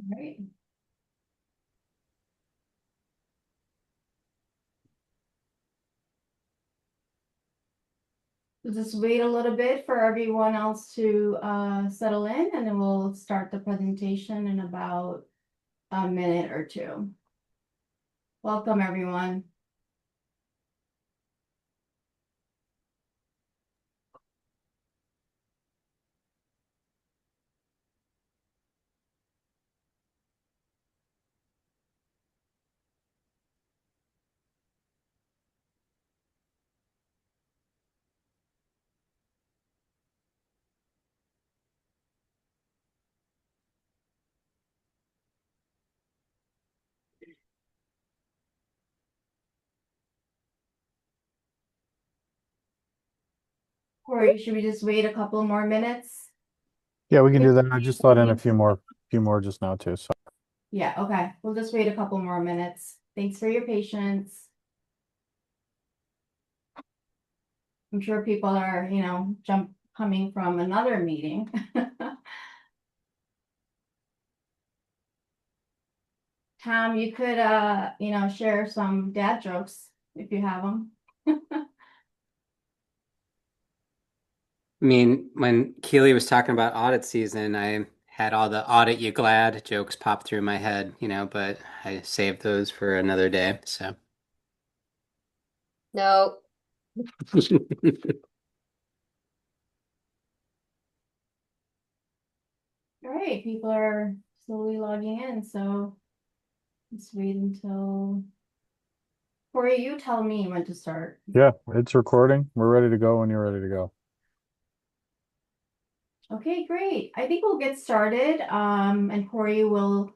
Right. We'll just wait a little bit for everyone else to settle in, and then we'll start the presentation in about a minute or two. Welcome, everyone. Corey, should we just wait a couple more minutes? Yeah, we can do that. I just thought in a few more just now too. So Yeah, okay. We'll just wait a couple more minutes. Thanks for your patience. I'm sure people are, coming from another meeting. Tom, you could, share some dad jokes if you have them. I mean, when Keely was talking about audit season, I had all the audit you glad jokes pop through my head, but I saved those for another day. So, No. All right, people are slowly logging in, so let's wait until Corey, you tell me when to start. yeah, it's recording. We're ready to go when you're ready to go. Okay, great. I think we'll get started. And Corey will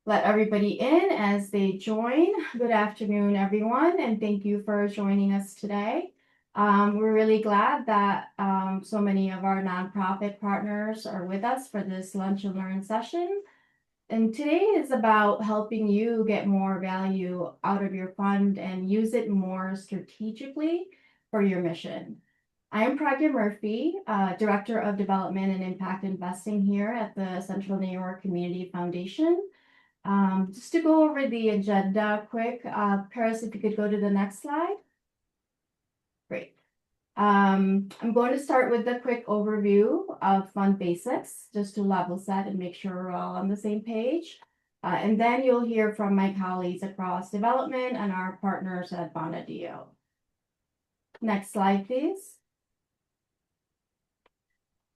let everybody in as they join. Good afternoon, everyone, and thank you for joining us today. We're really glad that so many of our nonprofit partners are with us for this Lunch and Learn session. And today is about helping you get more value out of your fund and use it more strategically for your mission. I am Pragya Murphy, Director of Development and Impact Investing here at the Central New York Community Foundation. Just to go over the agenda quick, Paris, if you could go to the next slide. Great. I'm going to start with a quick overview of fund basics, just to level set and make sure we're all on the same page. And then you'll hear from my colleagues across development and our partners at Bonadio. Next slide, please.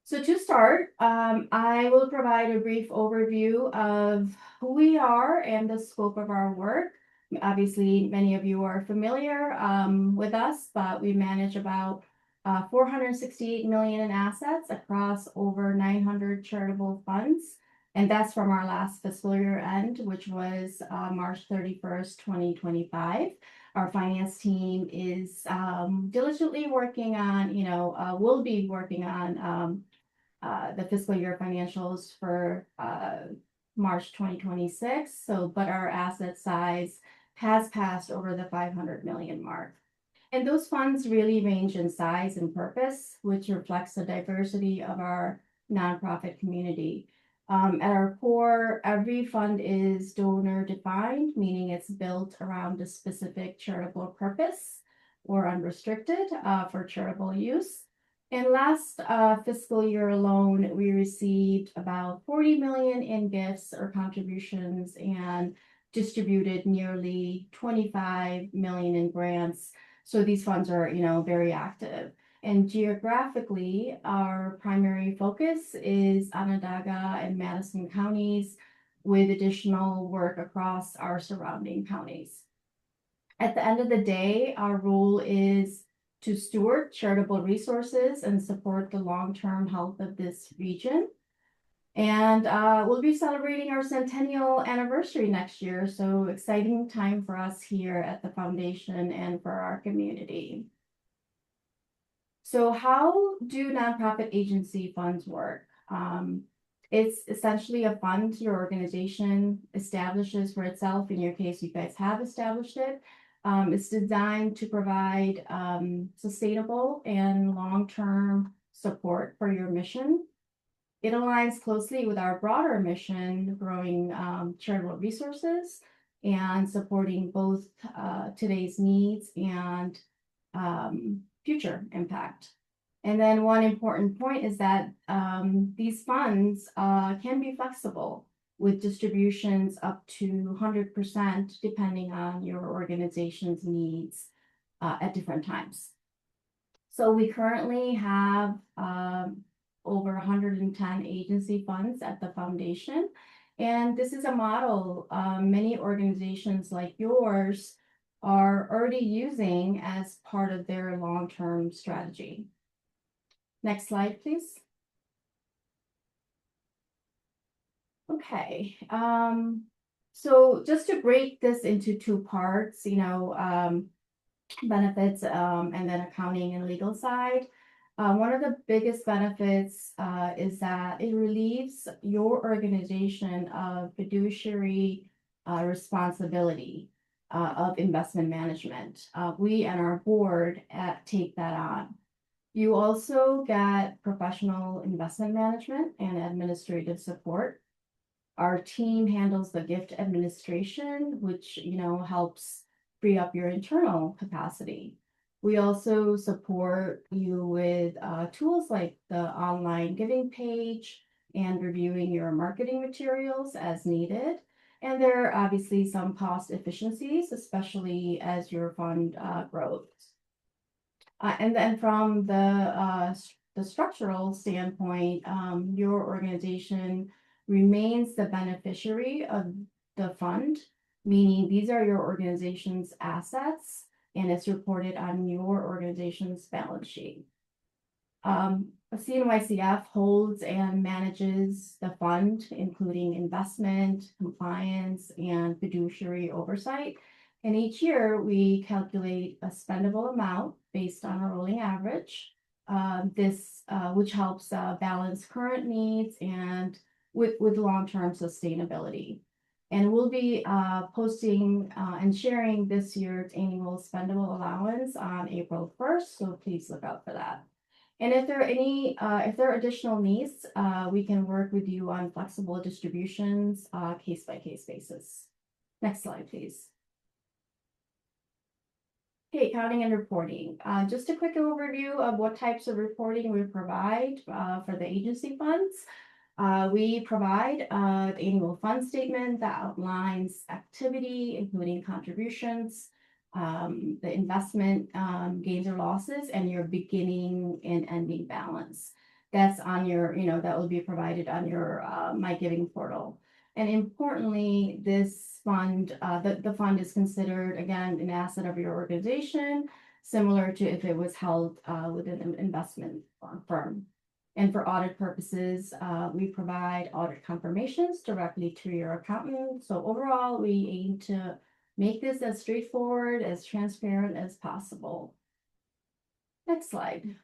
So to start, I will provide a brief overview of who we are and the scope of our work. Obviously, many of you are familiar with us, but we manage about 468 million in assets across over 900 charitable funds. And that's from our last fiscal year end, which was March 31st, 2025. Our finance team is diligently working on, will be working on the fiscal year financials for March 2026. So, but our asset size has passed over the 500 million mark. And those funds really range in size and purpose, which reflects the diversity of our nonprofit community. At our core, every fund is donor defined, meaning it's built around a specific charitable purpose or unrestricted for charitable use. And last fiscal year alone, we received about 40 million in gifts or contributions and distributed nearly 25 million in grants. So these funds are, very active. And geographically, our primary focus is Onondaga and Madison counties, with additional work across our surrounding counties. At the end of the day, our role is to steward charitable resources and support the long-term health of this region. And we'll be celebrating our centennial anniversary next year. So exciting time for us here at the foundation and for our community. So how do nonprofit agency funds work? It's essentially a fund your organization establishes for itself. In your case, you guys have established it. It's designed to provide sustainable and long-term support for your mission. It aligns closely with our broader mission, growing charitable resources and supporting both today's needs and future impact. And then one important point is that these funds can be flexible with distributions up to 100% depending on your organization's needs at different times. So we currently have over 110 agency funds at the foundation. And this is a model many organizations like yours are already using as part of their long-term strategy. Next slide, please. Okay, so just to break this into two parts, benefits and then accounting and legal side. One of the biggest benefits is that it relieves your organization of fiduciary responsibility of investment management. We and our board take that on. You also get professional investment management and administrative support. Our team handles the gift administration, which helps free up your internal capacity. We also support you with tools like the online giving page and reviewing your marketing materials as needed. And there are obviously some cost efficiencies, especially as your fund grows. And then from the structural standpoint, your organization remains the beneficiary of the fund, meaning these are your organization's assets and it's reported on your organization's balance sheet. CNYCF holds and manages the fund, including investment, compliance, and fiduciary oversight. And each year we calculate a spendable amount based on a rolling average. Which helps balance current needs and with long-term sustainability. And we'll be posting and sharing this year's annual spendable allowance on April 1st, so please look out for that. And if there are additional needs, we can work with you on flexible distributions, case-by-case basis. Next slide, please. Okay, accounting and reporting. Just a quick overview of what types of reporting we provide for the agency funds. We provide the annual fund statement that outlines activity, including contributions, the investment gains or losses, and your beginning and ending balance. That's on your, that will be provided on your My Giving portal. And importantly, this fund, the fund is considered, again, an asset of your organization, similar to if it was held within an investment firm. And for audit purposes, we provide audit confirmations directly to your accountant. So overall, we aim to make this as straightforward, as transparent as possible. Next slide.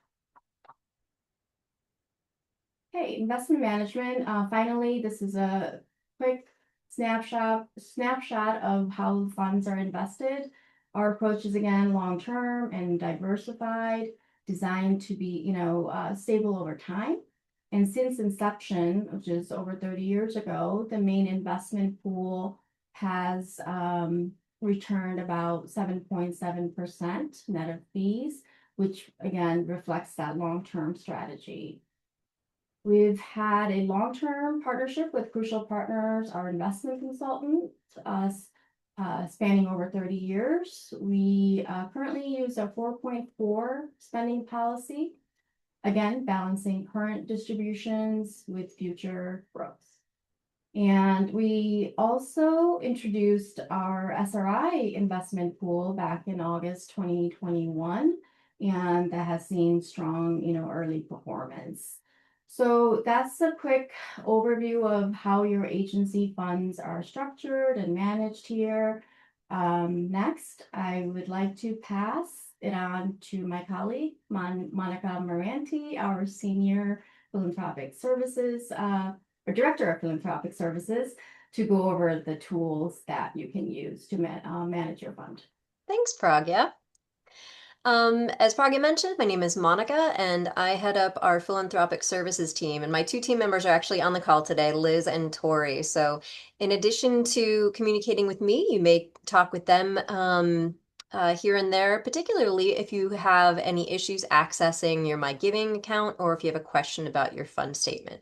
Okay, investment management. Finally, this is a quick snapshot of how funds are invested. Our approach is, again, long-term and diversified, designed to be, stable over time. And since inception, which is over 30 years ago, the main investment pool has returned about 7.7% net of fees, which again reflects that long-term strategy. We've had a long-term partnership with Crucial Partners, our investment consultant, spanning over 30 years. We currently use a 4.4 spending policy, again, balancing current distributions with future growth. And we also introduced our SRI investment pool back in August 2021, and that has seen strong, early performance. So that's a quick overview of how your agency funds are structured and managed here. Next, I would like to pass it on to my colleague, Monica Merante, our Senior Philanthropic Services, or Director of Philanthropic Services, to go over the tools that you can use to manage your fund. Thanks, Pragya. As Pragya mentioned, my name is Monica, and I head up our philanthropic services team. And my two team members are actually on the call today, Liz and Tori. So, in addition to communicating with me, you may talk with them here and there, particularly if you have any issues accessing your My Giving account or if you have a question about your fund statement.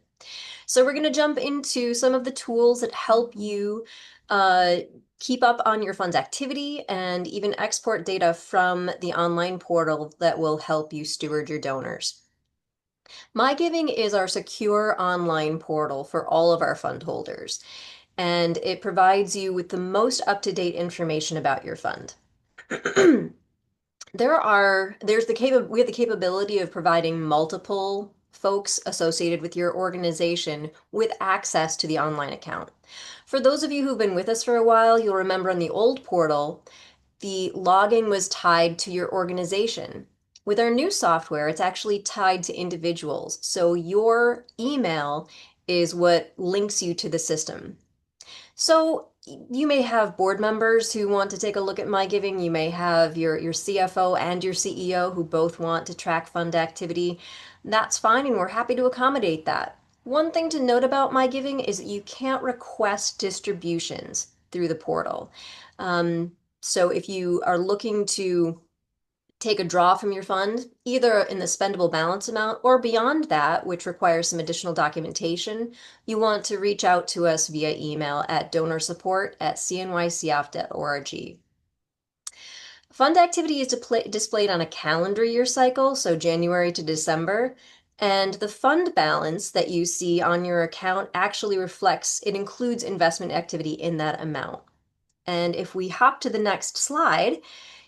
So we're going to jump into some of the tools that help you uh, keep up on your fund's activity and even export data from the online portal that will help you steward your donors. My Giving is our secure online portal for all of our fund holders, and it provides you with the most up-to-date information about your fund. We have the capability of providing multiple folks associated with your organization with access to the online account. For those of you who've been with us for a while, you'll remember on the old portal, the login was tied to your organization. With our new software, it's actually tied to individuals. So your email is what links you to the system. So you may have board members who want to take a look at My Giving. You may have your CFO and your CEO who both want to track fund activity. That's fine, and we're happy to accommodate that. One thing to note about My Giving is that you can't request distributions through the portal. So if you are looking to take a draw from your fund, either in the spendable balance amount or beyond that, which requires some additional documentation, you want to reach out to us via email at donorsupport@cnycf.org. Fund activity is displayed on a calendar year cycle, so January to December, and the fund balance that you see on your account actually it includes investment activity in that amount. And if we hop to the next slide,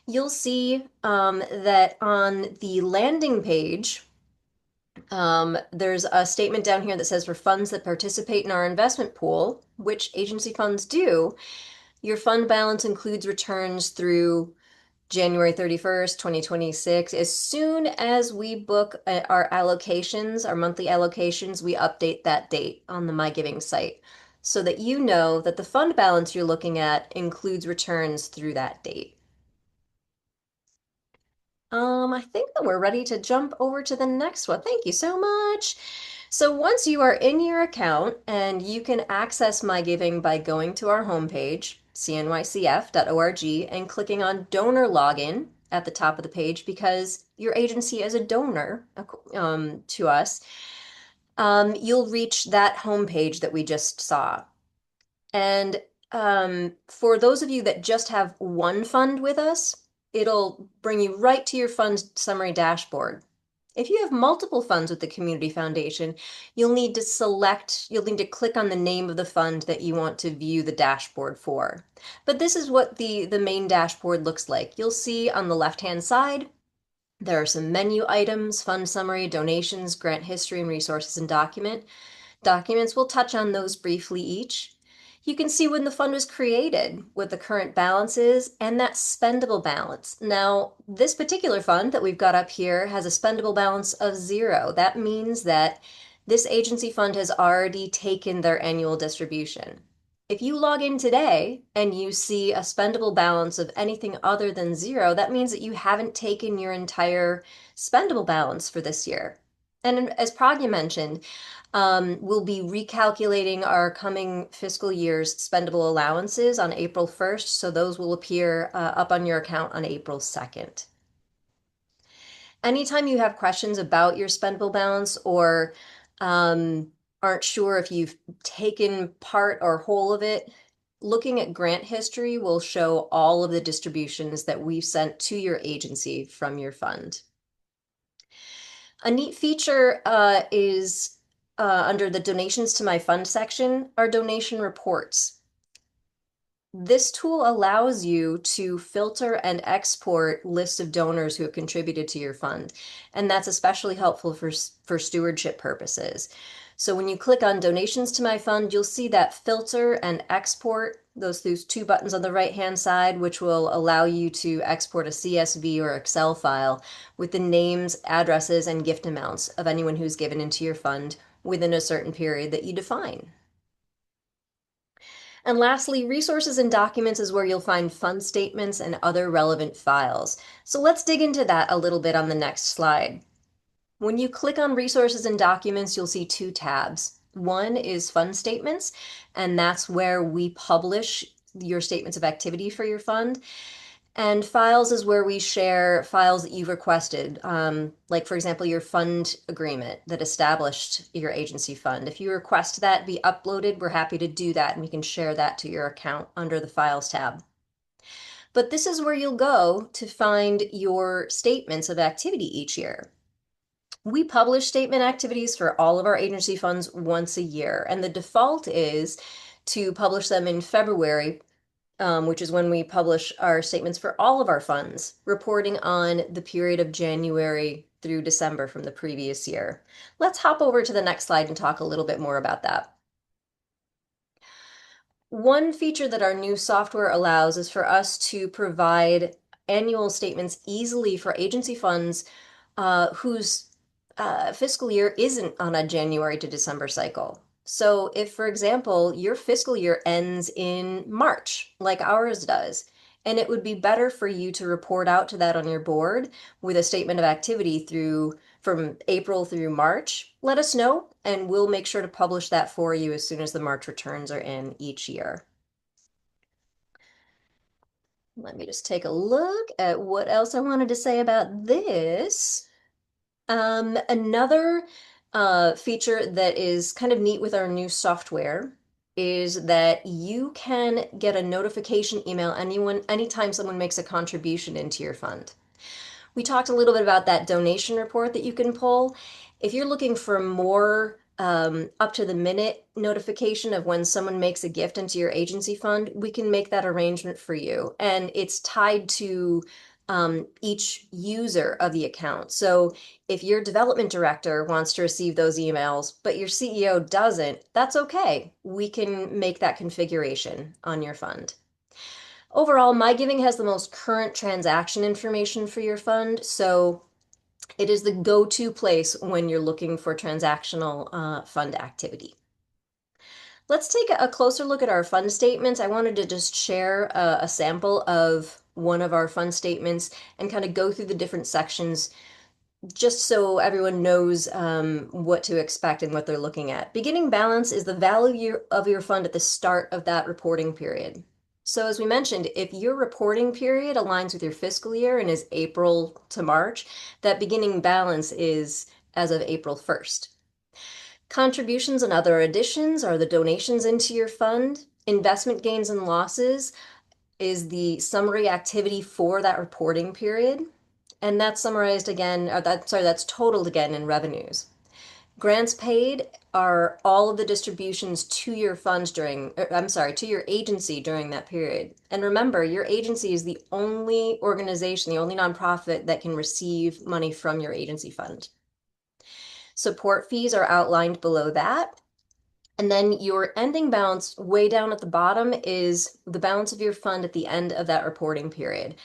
you'll see that on the landing page, there's a statement down here that says for funds that participate in our investment pool, which agency funds do, your fund balance includes returns through January 31st, 2026. As soon as we book our allocations, our monthly allocations, we update that date on the My Giving site so that you know that the fund balance you're looking at includes returns through that date. I think that we're ready to jump over to the next one. Thank you so much. So once you are in your account, and you can access My Giving by going to our homepage, cnycf.org, and clicking on donor login at the top of the page because your agency is a donor to us, you'll reach that homepage that we just saw. And for those of you that just have one fund with us, it'll bring you right to your fund summary dashboard. If you have multiple funds with the Community Foundation, you'll need to click on the name of the fund that you want to view the dashboard for. But this is what the main dashboard looks like. You'll see on the left-hand side, there are some menu items, fund summary, donations, grant history, and resources and documents. We'll touch on those briefly each. You can see when the fund was created, what the current balance is, and that spendable balance. Now, this particular fund that we've got up here has a spendable balance of 0. That means that this agency fund has already taken their annual distribution. If you log in today and you see a spendable balance of anything other than 0, that means that you haven't taken your entire spendable balance for this year. And as Pragya mentioned, we'll be recalculating our coming fiscal year's spendable allowances on April 1st, so those will appear up on your account on April 2nd. Anytime you have questions about your spendable balance or aren't sure if you've taken part or whole of it, looking at grant history will show all of the distributions that we've sent to your agency from your fund. A neat feature is under the donations to my fund section are donation reports. This tool allows you to filter and export lists of donors who have contributed to your fund, and that's especially helpful for stewardship purposes. So when you click on donations to my fund, you'll see that filter and export, those two buttons on the right-hand side, which will allow you to export a CSV or Excel file with the names, addresses, and gift amounts of anyone who's given into your fund within a certain period that you define. And lastly, resources and documents is where you'll find fund statements and other relevant files. So let's dig into that a little bit on the next slide. When you click on resources and documents, you'll see two tabs. One is fund statements, and that's where we publish your statements of activity for your fund. And files is where we share files that you've requested, like, for example, your fund agreement that established your agency fund. If you request that be uploaded, we're happy to do that, and we can share that to your account under the Files tab. But this is where you'll go to find your statements of activity each year. We publish statement activities for all of our agency funds once a year, and the default is to publish them in February, which is when we publish our statements for all of our funds, reporting on the period of January through December from the previous year. Let's hop over to the next slide and talk a little bit more about that. One feature that our new software allows is for us to provide annual statements easily for agency funds whose fiscal year isn't on a January to December cycle. So if, for example, your fiscal year ends in March, like ours does, and it would be better for you to report out to that on your board with a statement of activity from April through March, let us know, and we'll make sure to publish that for you as soon as the March returns are in each year. Let me just take a look at what else I wanted to say about this. Another feature that is kind of neat with our new software is that you can get a notification email anytime someone makes a contribution into your fund. We talked a little bit about that donation report that you can pull. If you're looking for more up to the minute notification of when someone makes a gift into your agency fund, we can make that arrangement for you. And it's tied to each user of the account. So if your development director wants to receive those emails, but your CEO doesn't, that's okay. We can make that configuration on your fund. Overall, MyGiving has the most current transaction information for your fund, so it is the go-to place when you're looking for transactional fund activity. Let's take a closer look at our fund statements. I wanted to just share a sample of one of our fund statements and kind of go through the different sections just so everyone knows what to expect and what they're looking at. Beginning balance is the value of your fund at the start of that reporting period. So as we mentioned, if your reporting period aligns with your fiscal year and is April to March, that beginning balance is as of April 1st. Contributions and other additions are the donations into your fund. Investment gains and losses is the summary activity for that reporting period. And that's summarized again, that's totaled again in revenues. Grants paid are all of the distributions to your funds to your agency during that period. And remember, your agency is the only organization, the only nonprofit that can receive money from your agency fund. Support fees are outlined below that. And then your ending balance way down at the bottom is the balance of your fund at the end of that reporting period.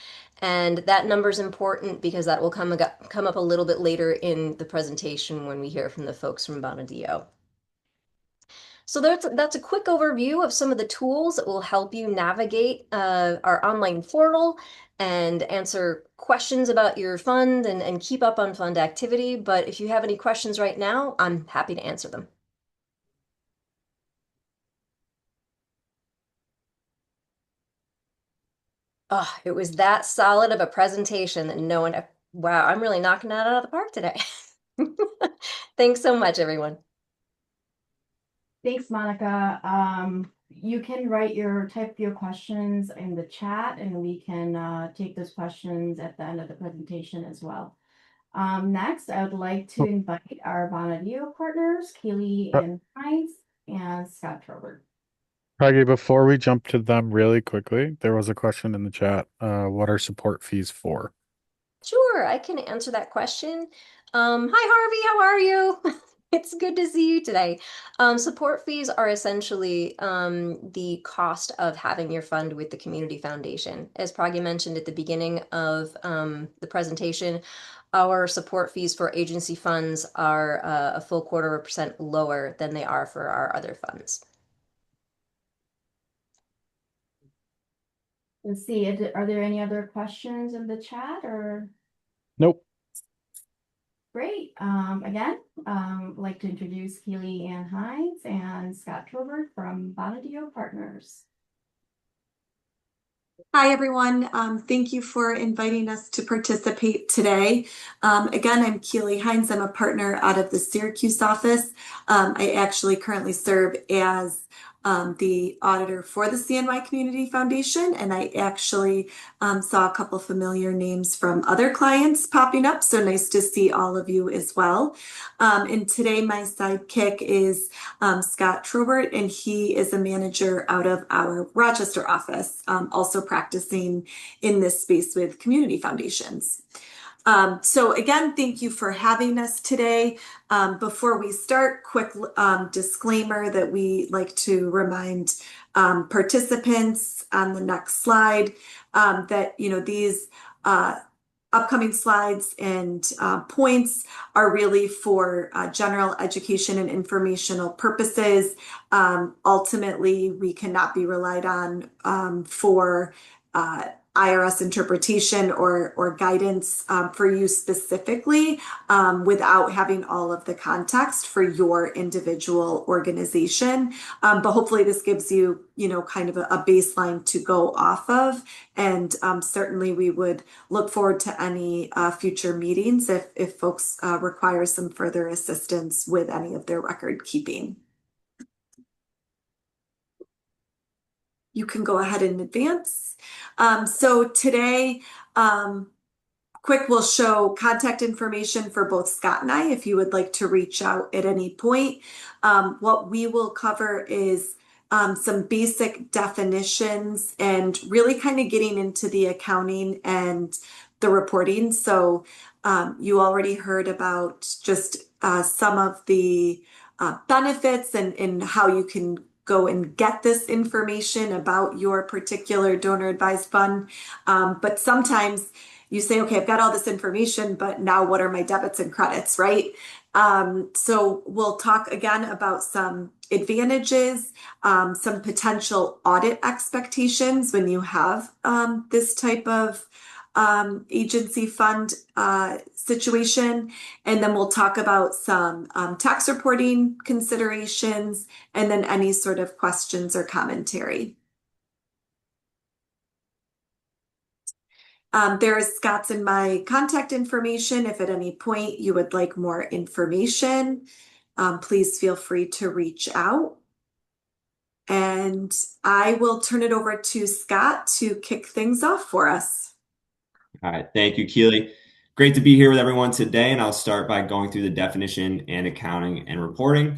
And that number is important because that will come up a little bit later in the presentation when we hear from the folks from Bonadio. So that's a quick overview of some of the tools that will help you navigate our online portal and answer questions about your fund and keep up on fund activity. But if you have any questions right now, I'm happy to answer them. Oh, it was that solid of a presentation that no one, wow, I'm really knocking that out of the park today. Thanks so much, everyone. Thanks, Monica. You can type your questions in the chat and we can take those questions at the end of the presentation as well. Next, I would like to invite our Bonadio partners, Keely and Hines and Scott Trobert. Pragya, before we jump to them really quickly, there was a question in the chat. What are support fees for? Sure, I can answer that question. Hi, Harvey, how are you? It's good to see you today. Support fees are essentially the cost of having your fund with the Community Foundation. As Pragya mentioned at the beginning of the presentation, our support fees for agency funds are a full 0.25% lower than they are for our other funds. Let's see, are there any other questions in the chat or? Nope. Great. Again, I'd like to introduce Keely and Hines and Scott Trobert from Bonadio Partners. Hi, everyone. Thank you for inviting us to participate today. Again, I'm Keely Hines. I'm a partner out of the Syracuse office. I actually currently serve as the auditor for the CNY Community Foundation, and I actually saw a couple familiar names from other clients popping up, so nice to see all of you as well. And today my sidekick is Scott Trobert, and he is a manager out of our Rochester office, also practicing in this space with community foundations. So again, thank you for having us today. Before we start, quick disclaimer that we like to remind participants on the next slide that these upcoming slides and points are really for general education and informational purposes. Ultimately, we cannot be relied on for IRS interpretation or guidance for you specifically without having all of the context for your individual organization. But hopefully this gives you, kind of a baseline to go off of. And certainly we would look forward to any future meetings if folks require some further assistance with any of their record keeping. You can go ahead and advance. So today, quick, we'll show contact information for both Scott and I if you would like to reach out at any point. What we will cover is some basic definitions and really kind of getting into the accounting and the reporting. So you already heard about just some of the benefits and how you can go and get this information about your particular donor advised fund. But sometimes you say, okay, I've got all this information, but now what are my debits and credits, right? So we'll talk again about some advantages, some potential audit expectations when you have this type of agency fund situation. And then we'll talk about some tax reporting considerations and then any sort of questions or commentary. There's Scott's and my contact information. If at any point you would like more information, please feel free to reach out. And I will turn it over to Scott to kick things off for us. All right, thank you, Keely. Great to be here with everyone today, and I'll start by going through the definition and accounting and reporting.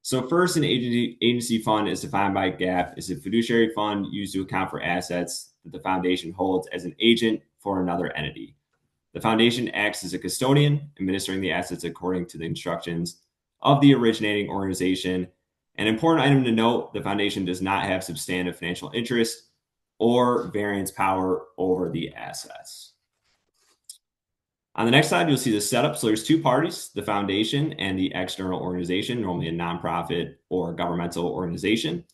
So first, an agency fund is defined by GAAP as a fiduciary fund used to account for assets that the foundation holds as an agent for another entity. The foundation acts as a custodian, administering the assets according to the instructions of the originating organization. An important item to note, the foundation does not have substantive financial interest or variance power over the assets. On the next slide, you'll see the setup. So there's two parties, the foundation and the external organization, normally a nonprofit or governmental organization.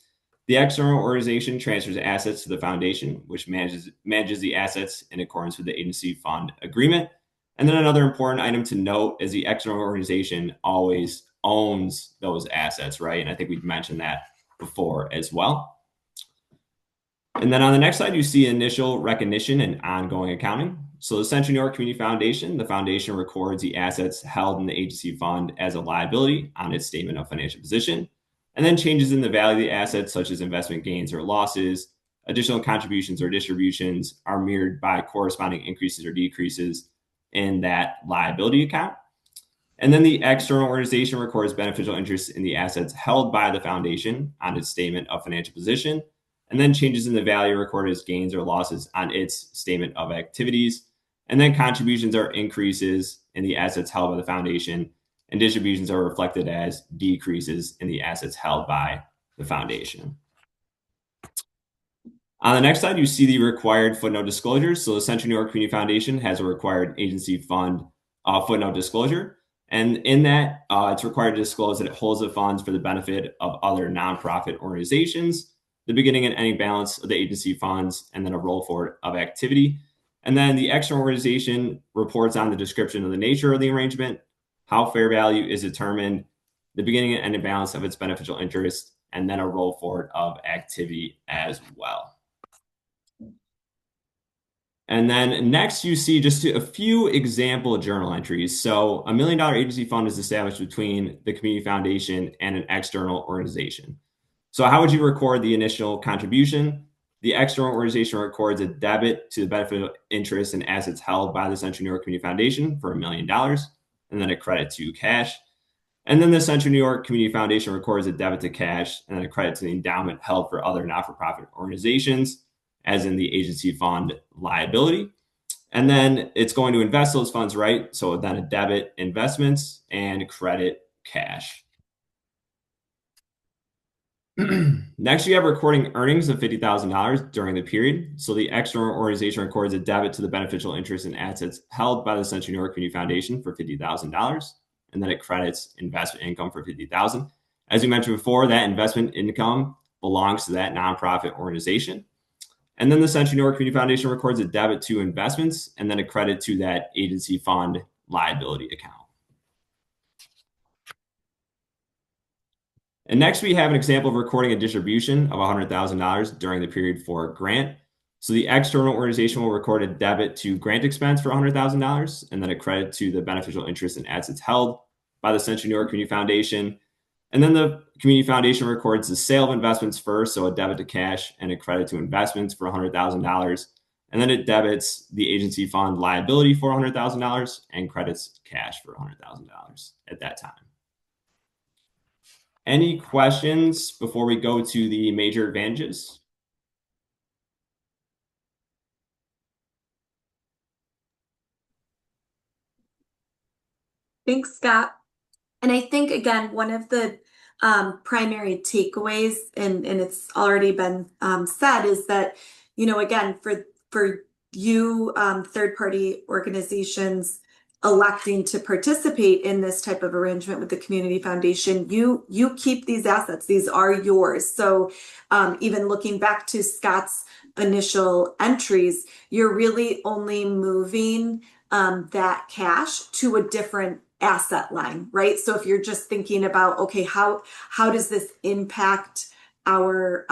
The external organization transfers assets to the foundation, which manages the assets in accordance with the agency fund agreement. And then another important item to note is the external organization always owns those assets, right? And I think we've mentioned that before as well. And then on the next slide, you see initial recognition and ongoing accounting. So the Central New York Community Foundation, the foundation records the assets held in the agency fund as a liability on its statement of financial position, and then changes in the value of the assets, such as investment gains or losses, additional contributions or distributions, are mirrored by corresponding increases or decreases in that liability account. And then the external organization records beneficial interest in the assets held by the foundation on its statement of financial position, and then changes in the value recorded as gains or losses on its statement of activities. And then contributions or increases in the assets held by the foundation, and distributions are reflected as decreases in the assets held by the foundation. On the next slide, you see the required footnote disclosures. So the Central New York Community Foundation has a required agency fund footnote disclosure. And in that, it's required to disclose that it holds the funds for the benefit of other nonprofit organizations the beginning and ending balance of the agency funds, and then a roll forward of activity. And then the external organization reports on the description of the nature of the arrangement, how fair value is determined, the beginning and ending balance of its beneficial interest, and then a roll forward of activity as well. And then next you see just a few example journal entries. So $1 million agency fund is established between the community foundation and an external organization. So how would you record the initial contribution? The external organization records a debit to the benefit of interest and assets held by the Central New York Community Foundation for $1 million, and then a credit to cash. And then the Central New York Community Foundation records a debit to cash and then a credit to the endowment held for other not-for-profit organizations, as in the agency fund liability. And then it's going to invest those funds, right? So then a debit investments and credit cash. Next, you have recording earnings of $50,000 during the period. So the external organization records a debit to the beneficial interest and assets held by the Central New York Community Foundation for $50,000, and then it credits investment income for $50,000. As we mentioned before, that investment income belongs to that nonprofit organization. And then the Central New York Community Foundation records a debit to investments and then a credit to that agency fund liability account. And next, we have an example of recording a distribution of $100,000 during the period for a grant. So the external organization will record a debit to grant expense for $100,000 and then a credit to the beneficial interest and assets held by the Central New York Community Foundation. And then the Community Foundation records the sale of investments first, so a debit to cash and a credit to investments for $100,000. And then it debits the agency fund liability for $100,000 and credits cash for $100,000 at that time. Any questions before we go to the major advantages? Thanks, Scott. And I think, again, one of the primary takeaways, and it's already been said, is that, again, for you third-party organizations electing to participate in this type of arrangement with the community foundation, you keep these assets. These are yours. So even looking back to Scott's initial entries, you're really only moving that cash to a different asset line, right? So if you're just thinking about, okay, how does this impact our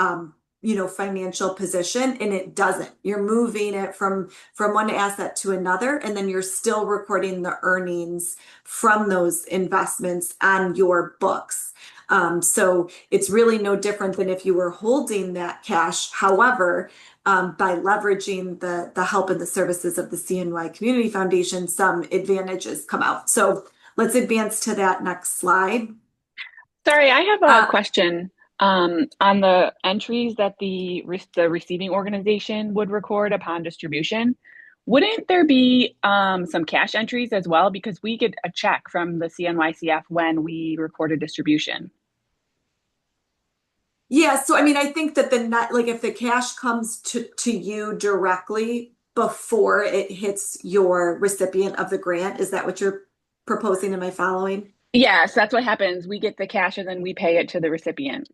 financial position? And it doesn't. You're moving it from one asset to another, and then you're still recording the earnings from those investments on your books. So it's really no different than if you were holding that cash. However, by leveraging the help and the services of the CNY Community Foundation, some advantages come out. So let's advance to that next slide. Sorry, I have a question on the entries that the receiving organization would record upon distribution. Wouldn't there be some cash entries as well? Because we get a check from the CNYCF when we record a distribution. Yeah, so I mean, I think that if the cash comes to you directly before it hits your recipient of the grant, is that what you're proposing? Am I following? Yes, that's what happens. We get the cash and then we pay it to the recipient.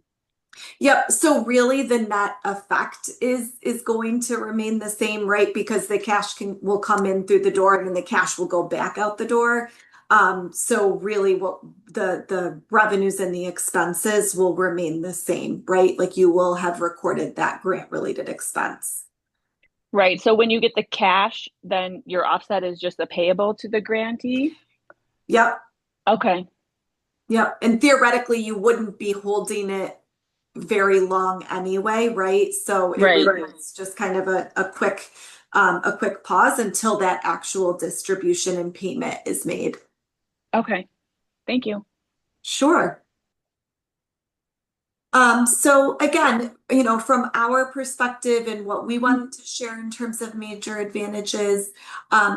Yep. So really the net effect is going to remain the same, right? Because the cash will come in through the door and then the cash will go back out the door. So really what the revenues and the expenses will remain the same, right? Like you will have recorded that grant related expense. Right. So when you get the cash, then your offset is just a payable to the grantee? Yep. Okay. Yep. And theoretically, you wouldn't be holding it very long anyway, right? So it really is just kind of a quick pause until that actual distribution and payment is made. Okay. Thank you. Sure. So again, from our perspective and what we wanted to share in terms of major advantages,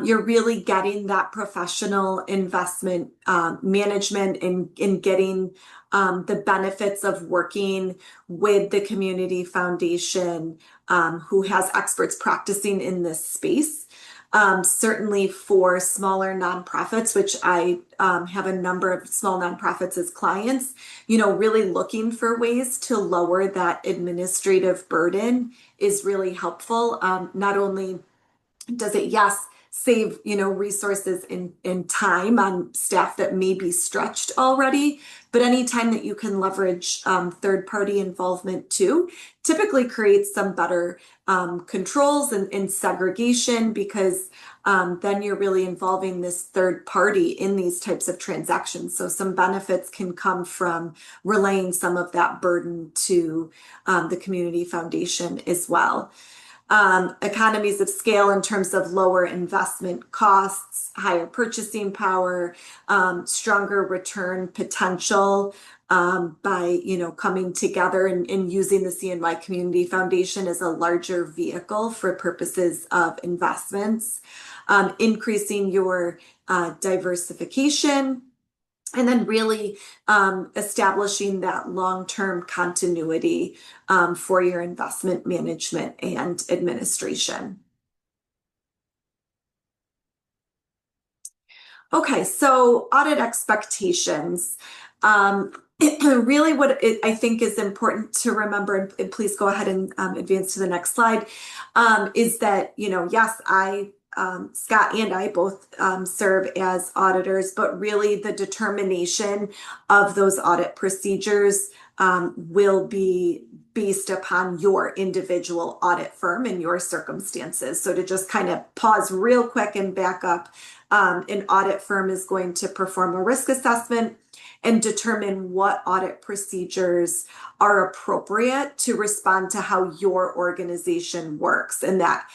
you're really getting that professional investment management and getting the benefits of working with the community foundation who has experts practicing in this space. Certainly for smaller nonprofits, which I have a number of small nonprofits as clients, really looking for ways to lower that administrative burden is really helpful. Not only does it, yes, save, resources and time on staff that may be stretched already, but anytime that you can leverage third-party involvement too, typically creates some better controls and segregation, because then you're really involving this third party in these types of transactions. So some benefits can come from relaying some of that burden to the community foundation as well. Economies of scale in terms of lower investment costs, higher purchasing power, stronger return potential by coming together and using the CNY Community Foundation as a larger vehicle for purposes of investments, increasing your diversification, and then really establishing that long-term continuity for your investment management and administration. Okay, so audit expectations. Really what I think is important to remember, and please go ahead and advance to the next slide, is that, yes, Scott and I both serve as auditors, but really the determination of those audit procedures will be based upon your individual audit firm and your circumstances. So to just kind of pause real quick and back up, an audit firm is going to perform a risk assessment and determine what audit procedures are appropriate to respond to how your organization works. And that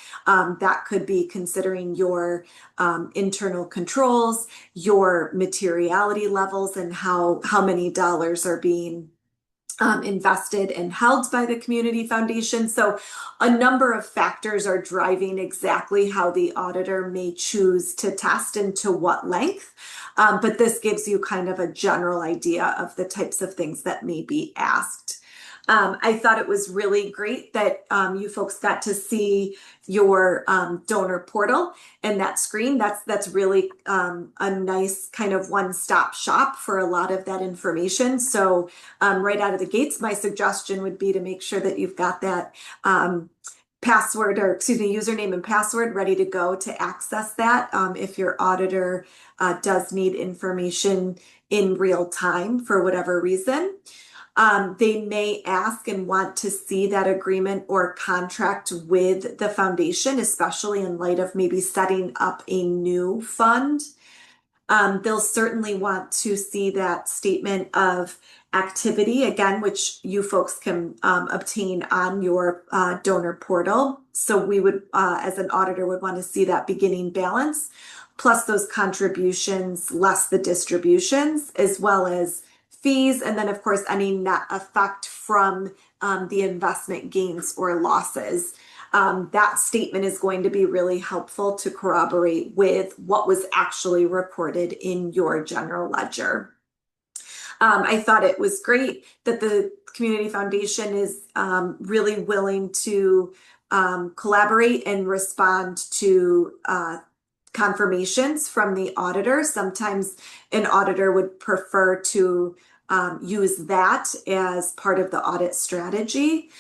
could be considering your internal controls, your materiality levels, and how many dollars are being invested and held by the community foundation. So a number of factors are driving exactly how the auditor may choose to test and to what length. But this gives you kind of a general idea of the types of things that may be asked. I thought it was really great that you folks got to see your donor portal and that screen. That's really a nice kind of one-stop shop for a lot of that information. So right out of the gates, my suggestion would be to make sure that you've got that username and password ready to go to access that if your auditor does need information in real time for whatever reason. They may ask and want to see that agreement or contract with the foundation, especially in light of maybe setting up a new fund. They'll certainly want to see that statement of activity, again, which you folks can obtain on your donor portal. So we would, as an auditor, would want to see that beginning balance, plus those contributions, less the distributions, as well as fees, and then of course any net effect from the investment gains or losses. That statement is going to be really helpful to corroborate with what was actually recorded in your general ledger. I thought it was great that the Community Foundation is really willing to collaborate and respond to confirmations from the auditor. Sometimes an auditor would prefer to use that as part of the audit strategy.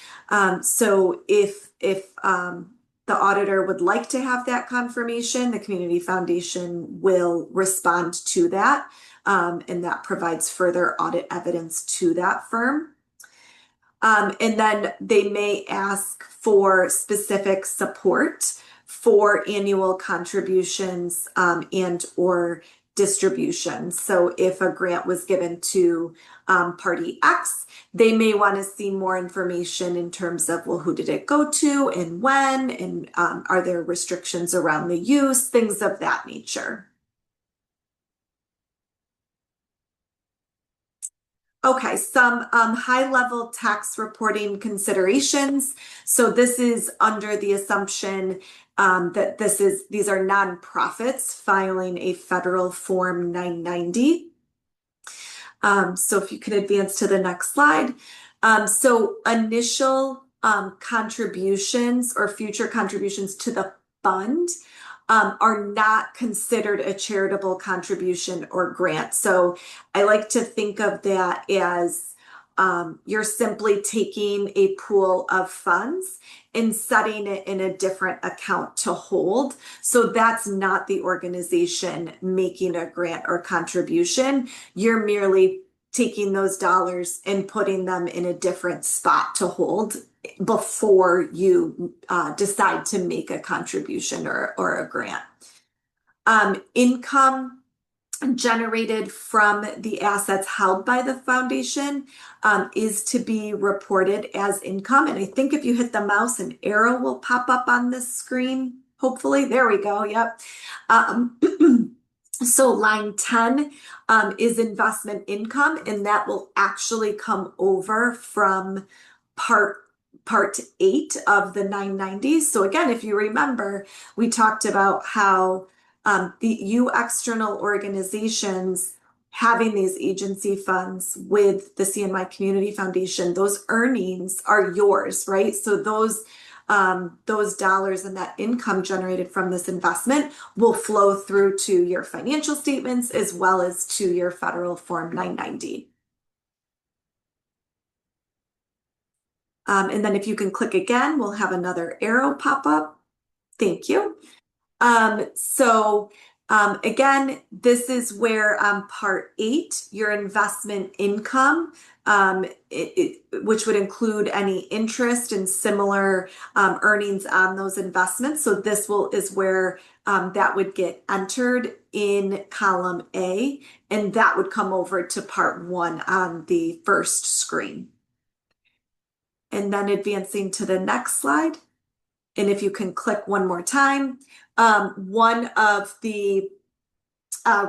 So if the auditor would like to have that confirmation, the Community Foundation will respond to that, and that provides further audit evidence to that firm. And then they may ask for specific support for annual contributions and or distributions. So if a grant was given to party X, they may want to see more information in terms of, well, who did it go to and when, and are there restrictions around the use, things of that nature. Okay, some high-level tax reporting considerations. So this is under the assumption that these are nonprofits filing a federal Form 990. So if you could advance to the next slide. So initial contributions or future contributions to the fund are not considered a charitable contribution or grant. So I like to think of that as you're simply taking a pool of funds and setting it in a different account to hold. So that's not the organization making a grant or contribution. You're merely taking those dollars and putting them in a different spot to hold before you decide to make a contribution or a grant. Income generated from the assets held by the foundation is to be reported as income. And I think if you hit the mouse, an arrow will pop up on this screen. Hopefully, there we go. Yep. So line 10 is investment income, and that will actually come over from part 8 of the 990. So again, if you remember, we talked about how you external organizations having these agency funds with the CNY Community Foundation, those earnings are yours, right? So those dollars and that income generated from this investment will flow through to your financial statements as well as to your federal Form 990. And then if you can click again, we'll have another arrow pop up. Thank you. Again, this is where part 8, your investment income, which would include any interest and similar earnings on those investments. So this is where that would get entered in column A, and that would come over to part 1 on the first screen. And then advancing to the next slide. And if you can click one more time, one of the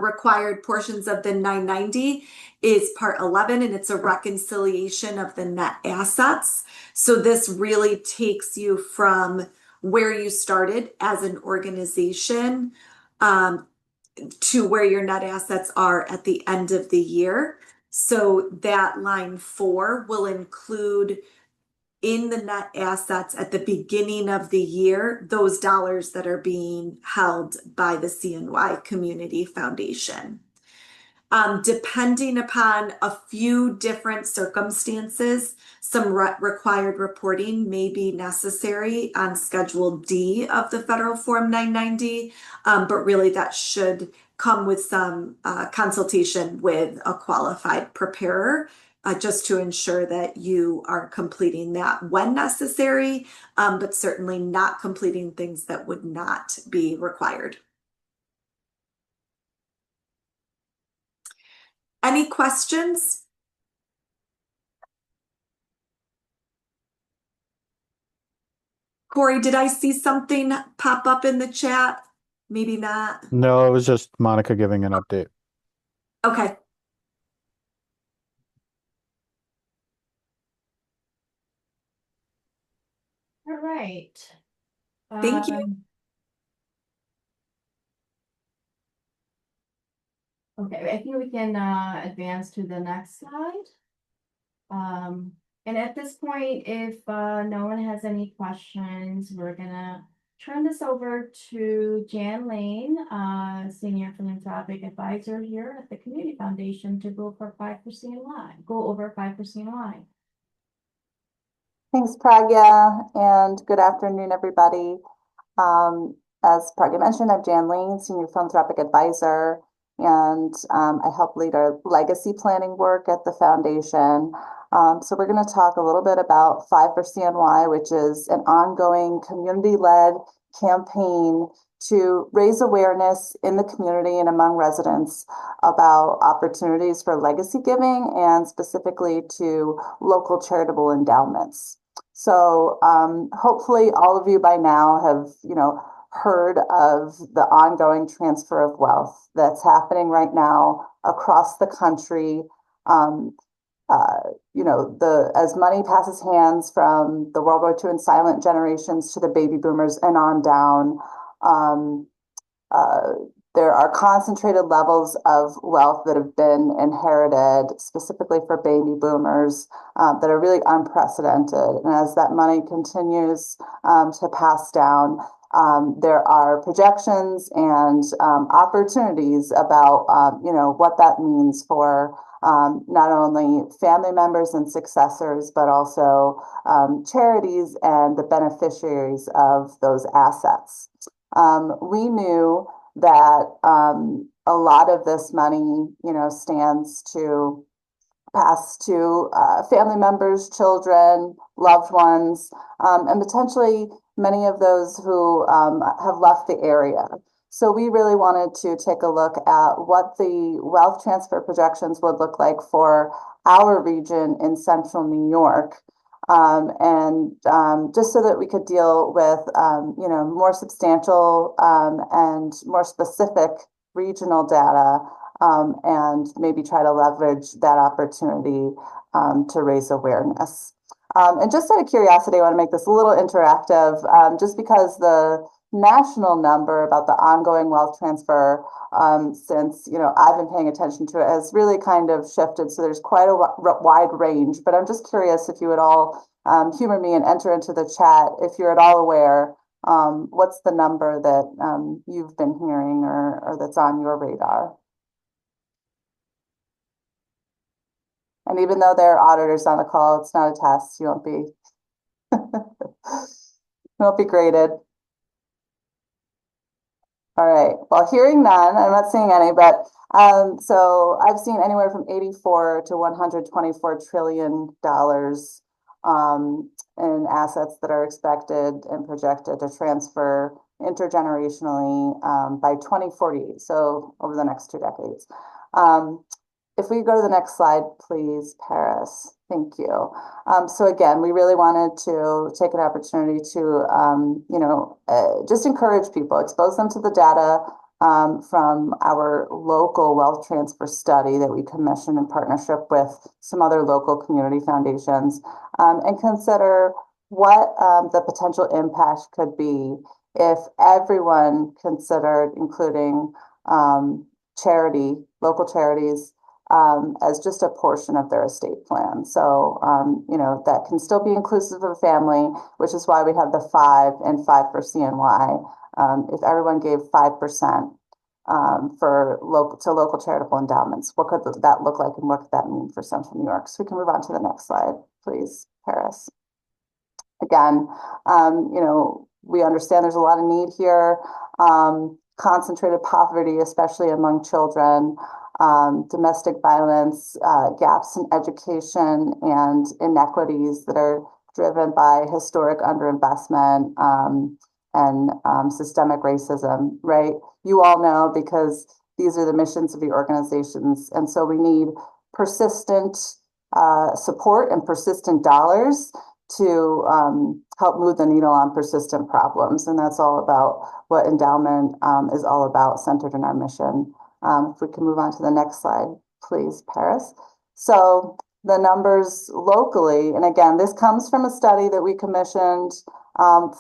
required portions of the 990 is part 11, and it's a reconciliation of the net assets. So this really takes you from where you started as an organization to where your net assets are at the end of the year. So that line 4 will include in the net assets at the beginning of the year, those dollars that are being held by the CNY Community Foundation. Depending upon a few different circumstances, some required reporting may be necessary on Schedule D of the Federal Form 990, but really that should come with some consultation with a qualified preparer, just to ensure that you are completing that when necessary, but certainly not completing things that would not be required. Any questions? Corey, did I see something pop up in the chat? Maybe not. No, it was just Monica giving an update. Okay. All right. Thank you. Okay, I think we can advance to the next slide. And at this point, if no one has any questions, we're gonna turn this over to Jan Lane, Senior Philanthropic Advisor here at the Community Foundation, to go over 5% line. Thanks, Pragya, and good afternoon, everybody. As Pragya mentioned, I'm Jan Lane, Senior Philanthropic Advisor, and I help lead our legacy planning work at the foundation. So we're going to talk a little bit about 5 for CNY, which is an ongoing community-led campaign to raise awareness in the community and among residents about opportunities for legacy giving and specifically to local charitable endowments. So hopefully all of you by now have, heard of the ongoing transfer of wealth that's happening right now across the country. As money passes hands from the World War II and silent generations to the baby boomers and on down, there are concentrated levels of wealth that have been inherited specifically for baby boomers that are really unprecedented. And as that money continues to pass down, there are projections and opportunities about what that means for not only family members and successors, but also charities and the beneficiaries of those assets. We knew that a lot of this money, stands to pass to family members, children, loved ones, and potentially many of those who have left the area. So we really wanted to take a look at what the wealth transfer projections would look like for our region in central New York. And just so that we could deal with, more substantial and more specific regional data, and maybe try to leverage that opportunity to raise awareness. And just out of curiosity, I want to make this a little interactive, just because the national number about the ongoing wealth transfer, since I've been paying attention to it, has really kind of shifted. So there's quite a wide range. But I'm just curious if you would all humor me and enter into the chat if you're at all aware. What's the number that you've been hearing or that's on your radar? And even though there are auditors on the call, it's not a test. You won't be graded. All right. Well, hearing none, I'm not seeing any, but so I've seen anywhere from 84 to 124 trillion dollars in assets that are expected and projected to transfer intergenerationally by 2048. So over the next 2 decades. If we go to the next slide, please, Paris. Thank you. So again, we really wanted to take an opportunity to, just encourage people, expose them to the data from our local wealth transfer study that we commissioned in partnership with some other local community foundations, and consider what the potential impact could be if everyone considered including local charities, as just a portion of their estate plan. So, that can still be inclusive of family, which is why we have the 5 and 5 for CNY. If everyone gave 5% for local charitable endowments, what could that look like and what could that mean for Central New York? So we can move on to the next slide, please, Paris. Again, we understand there's a lot of need here. Concentrated poverty, especially among children, domestic violence, gaps in education, and inequities that are driven by historic underinvestment and systemic racism, right? You all know because these are the missions of the organizations. And so we need persistent support and persistent dollars to help move the needle on persistent problems. And that's all about what endowment is all about, centered in our mission. If we can move on to the next slide, please, Paris. So the numbers locally, and again, this comes from a study that we commissioned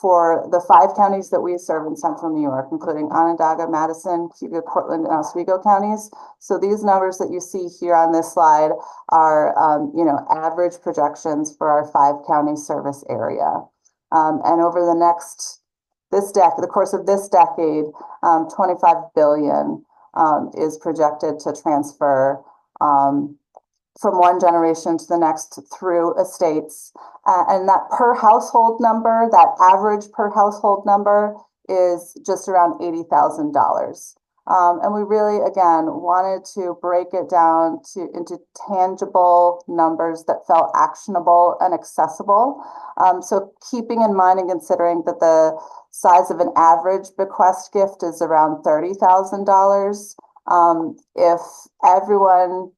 for the 5 counties that we serve in Central New York, including Onondaga, Madison, Cuba, Portland, and Oswego counties. So these numbers that you see here on this slide are, average projections for our 5 county service area. And over the course of this decade, 25 billion is projected to transfer from one generation to the next through estates. And that per household number, that average per household number is just around $80,000. And we really, again, wanted to break it down into tangible numbers that felt actionable and accessible. So keeping in mind and considering that the size of an average bequest gift is around $30,000. If everyone,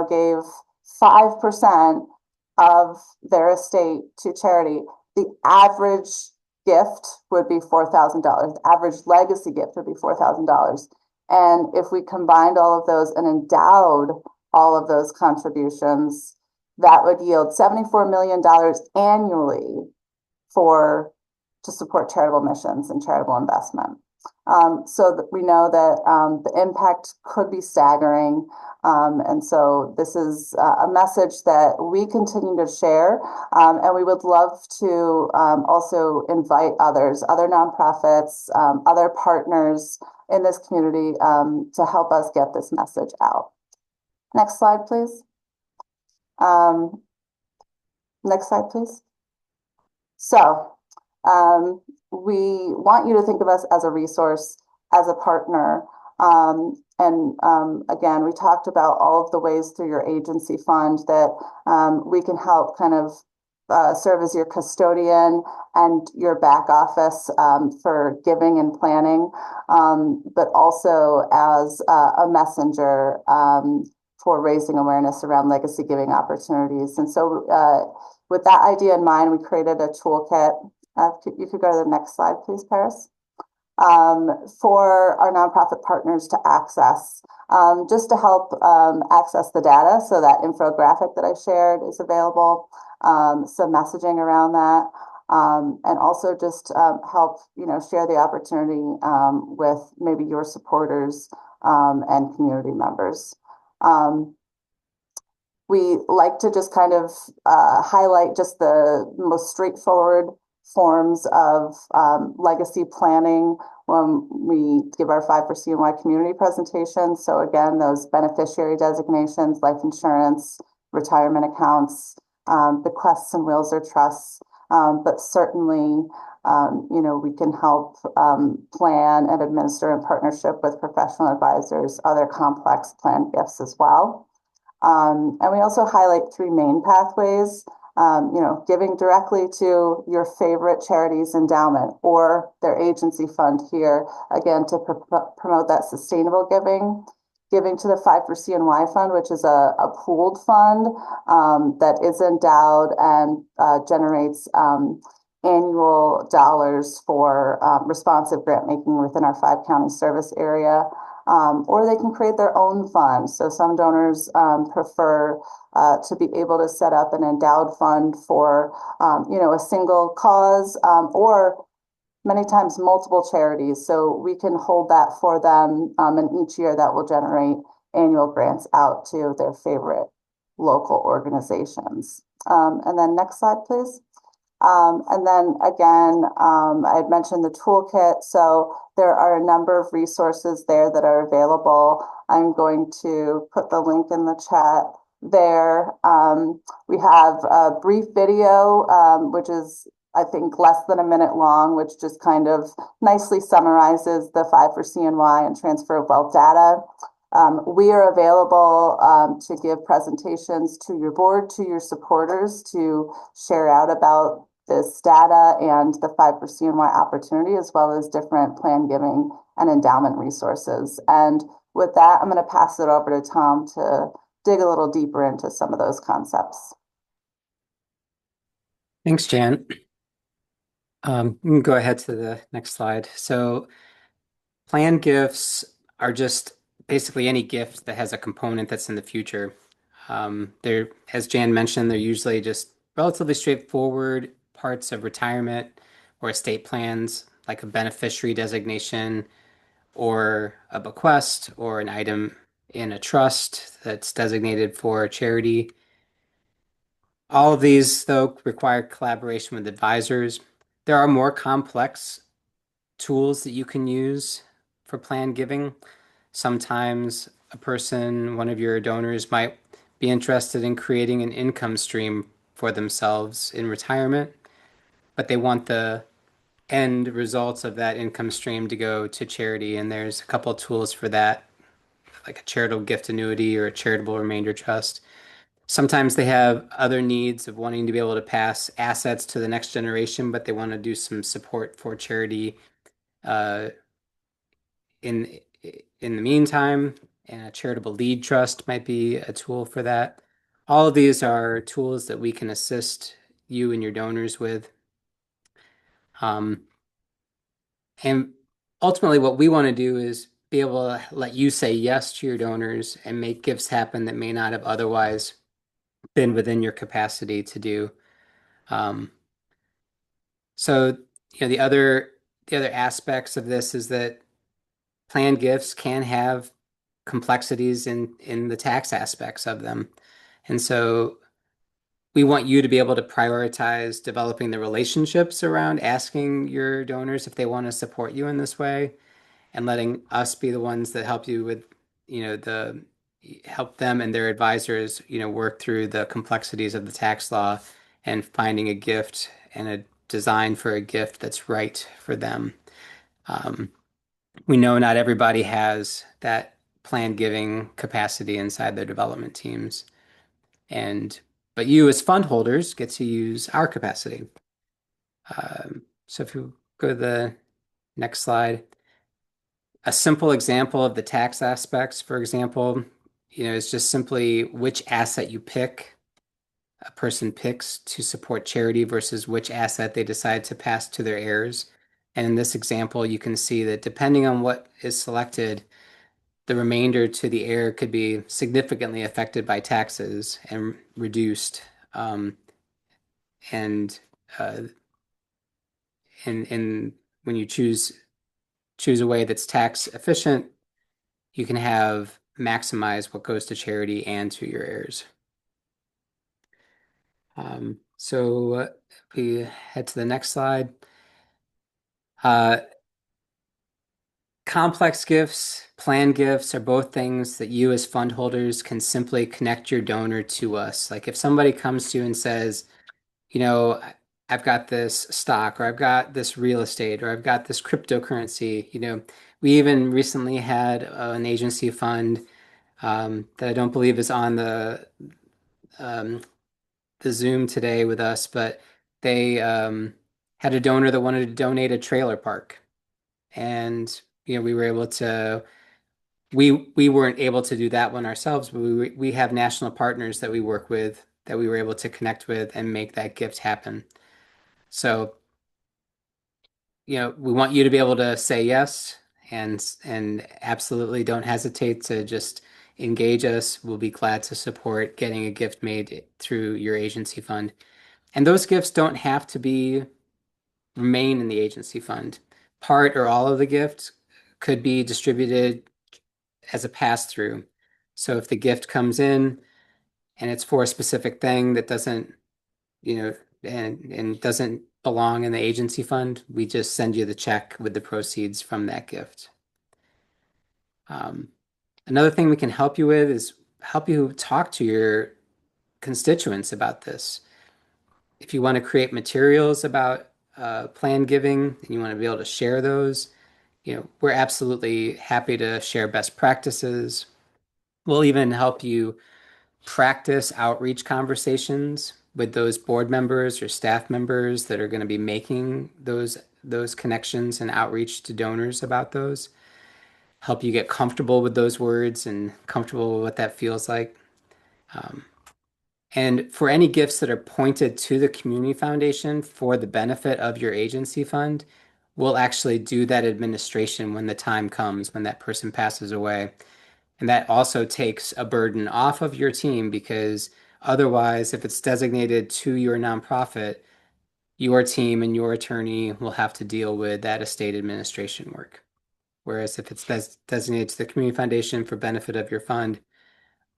gave 5% of their estate to charity, the average gift would be $4,000. The average legacy gift would be $4,000. And if we combined all of those and endowed all of those contributions, that would yield $74 million annually to support charitable missions and charitable investment. so that we know that the impact could be staggering. And so this is a message that we continue to share. And we would love to also invite others, other nonprofits, other partners in this community to help us get this message out. Next slide, please. Next slide, please. So we want you to think of us as a resource, as a partner. Again, we talked about all of the ways through your agency fund that we can help kind of serve as your custodian and your back office for giving and planning, but also as a messenger for raising awareness around legacy giving opportunities. And so with that idea in mind, we created a toolkit. You could go to the next slide, please, Paris. For our nonprofit partners to access, just to help access the data. So that infographic that I shared is available, some messaging around that, and also just help, share the opportunity with maybe your supporters and community members. We like to just kind of highlight just the most straightforward forms of legacy planning when we give our 5 for CNY community presentation. So again, those beneficiary designations, life insurance, retirement accounts, bequests and wills or trusts, but certainly, we can help plan and administer in partnership with professional advisors, other complex plan gifts as well. And we also highlight 3 main pathways. Giving directly to your favorite charity's endowment or their agency fund here, again, to promote that sustainable giving to the 5 for CNY fund, which is a pooled fund that is endowed and generates annual dollars for responsive grant making within our 5-county service area. Or they can create their own fund. So some donors prefer to be able to set up an endowed fund for, a single cause or many times multiple charities. So we can hold that for them, and each year that will generate annual grants out to their favorite local organizations. And then next slide, please. And then again, I had mentioned the toolkit. So there are a number of resources there that are available. I'm going to put the link in the chat there. We have a brief video, which is, I think, less than a minute long, which just kind of nicely summarizes the 5 for CNY and transfer of wealth data. We are available to give presentations to your board, to your supporters, to share out about this data and the 5 for CNY opportunity, as well as different plan giving and endowment resources. And with that, I'm going to pass it over to Tom to dig a little deeper into some of those concepts. Thanks, Jan. You can go ahead to the next slide. So plan gifts are just basically any gift that has a component that's in the future. They're, as Jan mentioned, they're usually just relatively straightforward parts of retirement or estate plans, like a beneficiary designation or a bequest or an item in a trust that's designated for a charity. All of these, though, require collaboration with advisors. There are more complex tools that you can use for plan giving. Sometimes a person, one of your donors, might be interested in creating an income stream for themselves in retirement, but they want the end results of that income stream to go to charity. And there's a couple of tools for that, like a charitable gift annuity or a charitable remainder trust. Sometimes they have other needs of wanting to be able to pass assets to the next generation, but they want to do some support for charity in the meantime, and a charitable lead trust might be a tool for that. All of these are tools that we can assist you and your donors with. And ultimately, what we want to do is be able to let you say yes to your donors and make gifts happen that may not have otherwise been within your capacity to do. So, the other the other aspects of this is that planned gifts can have complexities in the tax aspects of them. And so we want you to be able to prioritize developing the relationships around asking your donors if they want to support you in this way, and letting us be the ones that help you with, help them and their advisors, work through the complexities of the tax law and finding a gift and a design for a gift that's right for them. We know not everybody has that planned giving capacity inside their development teams. But you as fund holders get to use our capacity. So if you go to the next slide, a simple example of the tax aspects, for example, is just simply which asset you pick, a person picks to support charity versus which asset they decide to pass to their heirs. And in this example, you can see that depending on what is selected, the remainder to the heir could be significantly affected by taxes and reduced. And when you choose a way that's tax efficient, you can have maximize what goes to charity and to your heirs. So if we head to the next slide. Complex gifts, planned gifts are both things that you as fund holders can simply connect your donor to us. Like if somebody comes to you and says, I've got this stock, or I've got this real estate, or I've got this cryptocurrency. We even recently had an agency fund that I don't believe is on the Zoom today with us, but they had a donor that wanted to donate a trailer park, and we were able to. We weren't able to do that one ourselves, but we have national partners that we work with that we were able to connect with and make that gift happen. So, we want you to be able to say yes, and absolutely don't hesitate to just engage us. We'll be glad to support getting a gift made through your agency fund. And those gifts don't have to remain in the agency fund. Part or all of the gift could be distributed as a pass-through. So if the gift comes in and it's for a specific thing that doesn't, and doesn't belong in the agency fund, we just send you the check with the proceeds from that gift. Another thing we can help you with is help you talk to your constituents about this. If you want to create materials about planned giving and you want to be able to share those, we're absolutely happy to share best practices. We'll even help you practice outreach conversations with those board members or staff members that are going to be making those connections and outreach to donors about those. Help you get comfortable with those words and comfortable with what that feels like. And for any gifts that are pointed to the community foundation for the benefit of your agency fund, we'll actually do that administration when the time comes, when that person passes away. And that also takes a burden off of your team, because otherwise, if it's designated to your nonprofit, your team and your attorney will have to deal with that estate administration work. Whereas if it's designated to the community foundation for benefit of your fund,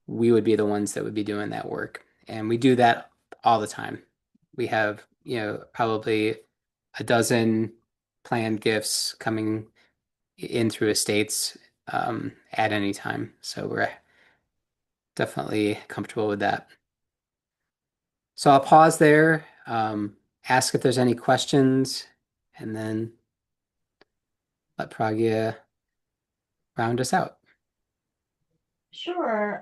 we would be the ones that would be doing that work. And we do that all the time. We have, probably a dozen planned gifts coming in through estates at any time. So we're definitely comfortable with that. So I'll pause there, ask if there's any questions, and then let Pragya round us out. Sure.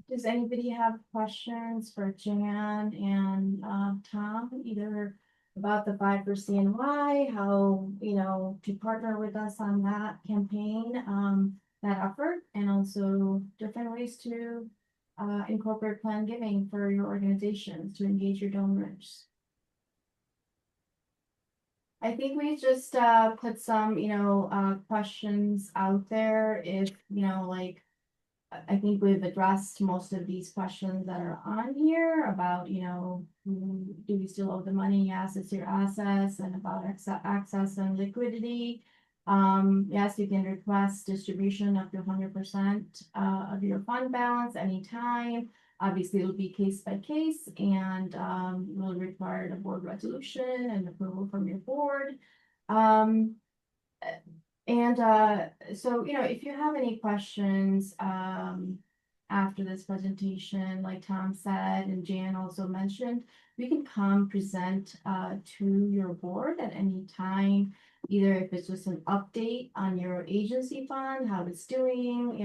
Does anybody have questions for Jan and Tom, either about the 5 for CNY, how, to partner with us on that campaign, that effort, and also different ways to incorporate planned giving for your organizations to engage your donors? I think we just put some, questions out there if, like, I think we've addressed most of these questions that are on here about, do we still owe the money? Yes, it's your assets, and about access and liquidity. Yes, you can request distribution up to 100% of your fund balance anytime. Obviously, it'll be case by case, and will require a board resolution and approval from your board. So, if you have any questions, after this presentation, like Tom said, and Jan also mentioned, we can come present, to your board at any time, either if it's just an update on your agency fund, how it's doing,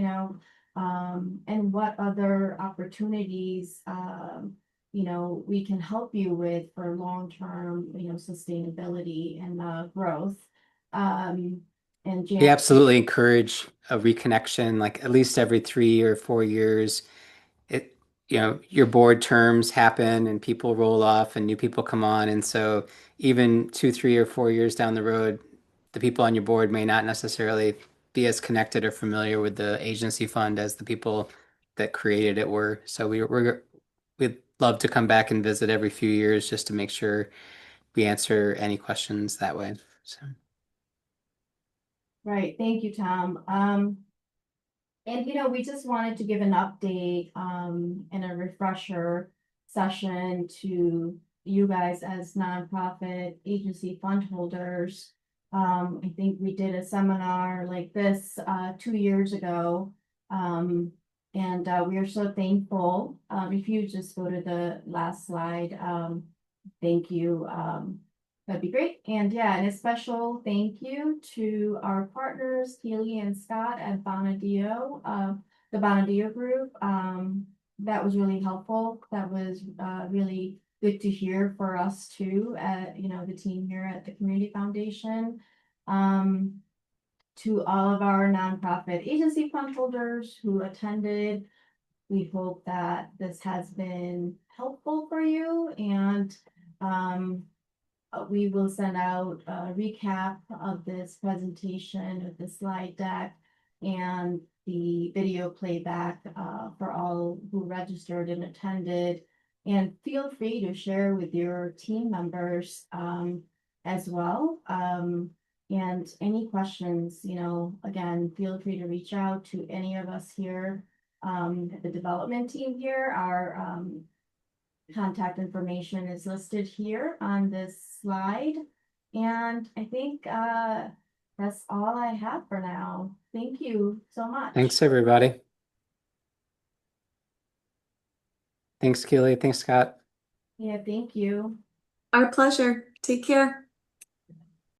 and what other opportunities, we can help you with for long-term, sustainability and, growth. And We Jan, absolutely encourage a reconnection, like at least every 3 or 4 years. It, your board terms happen and people roll off and new people come on. And so even 2, 3, or 4 years down the road, the people on your board may not necessarily be as connected or familiar with the agency fund as the people that created it were. So we'd love to come back and visit every few years just to make sure we answer any questions that way. So. right, thank you, Tom. And we just wanted to give an update and a refresher session to you guys as nonprofit agency fund holders. I think we did a seminar like this 2 years ago. And we are so thankful. If you just go to the last slide, thank you. That'd be great. And yeah, and a special thank you to our partners, Keely and Scott at Bonadio, the Bonadio group. That was really helpful. That was really good to hear for us too, the team here at the Community Foundation. To all of our nonprofit agency fund holders who attended, we hope that this has been helpful for you, and we will send out a recap of this presentation with the slide deck and the video playback for all who registered and attended. And feel free to share with your team members as well. And any questions, again, feel free to reach out to any of us here. The development team here, our contact information is listed here on this slide. And I think that's all I have for now. Thank you so much. Thanks, everybody. Thanks, Keely. Thanks, Scott. Yeah, thank you. Our pleasure. Take care.